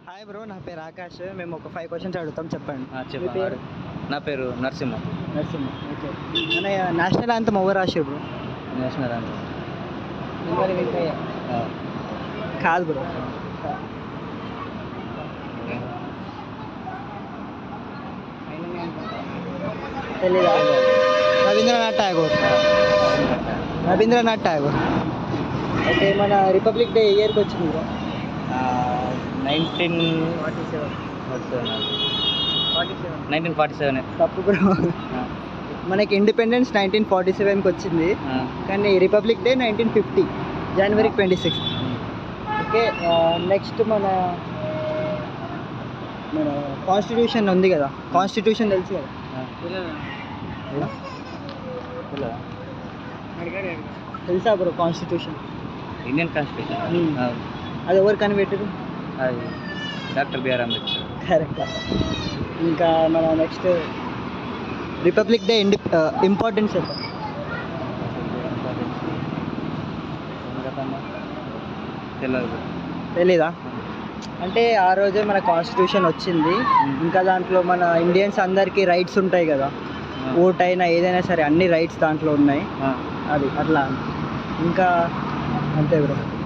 Hi bro, నా పేరు ఆకాష్. మేము ఒక 5 క్వశ్చన్స్ అడుగుతాం, చెప్పండి. మీ చెప్పండి. పేరు? నా పేరు నరసింహ. నరసింహ. ఓకే. మన నేషనల్ యాంథమ్ ఎవరు రాశారు bro? National anthem. Number Venkaiah. కాదు బ్రో. తెలీదా? రవీంద్రనాథ్ ఠాగూర్. రవీంద్రనాథ్ ఠాగూర్. ఓకే, మన రిపబ్లిక్ డే ఇయర్కి వచ్చింది బ్రో? 1947. తప్పు బ్రో. మనకి ఇండిపెండెన్స్ 1947కి వచ్చింది, కానీ రిపబ్లిక్ డే 1950 జనవరి 26. ఓకే, నెక్స్ట్ మన మన కాన్స్టిట్యూషన్ ఉంది కదా, కాన్స్టిట్యూషన్ తెలుసు కదా? తెలుసా బ్రో కాన్స్టిట్యూషన్? Indian constitution. అది ఎవరు కనిపెట్టారు? అది డాక్టర్ బిఆర్ అంబేద్కర్. కరెక్ట్. ఇంకా మన నెక్స్ట్ రిపబ్లిక్ డే ఇంపార్టెన్స్ ఎంత? తెలియదు. తెలీదా? అంటే ఆ రోజే మన కాన్స్టిట్యూషన్ వచ్చింది. ఇంకా దాంట్లో మన ఇండియన్స్ అందరికీ రైట్స్ ఉంటాయి కదా, ఓట్ అయినా ఏదైనా సరే అన్ని రైట్స్ దాంట్లో ఉన్నాయి. అది అట్లా ఇంకా అంతే బ్రో.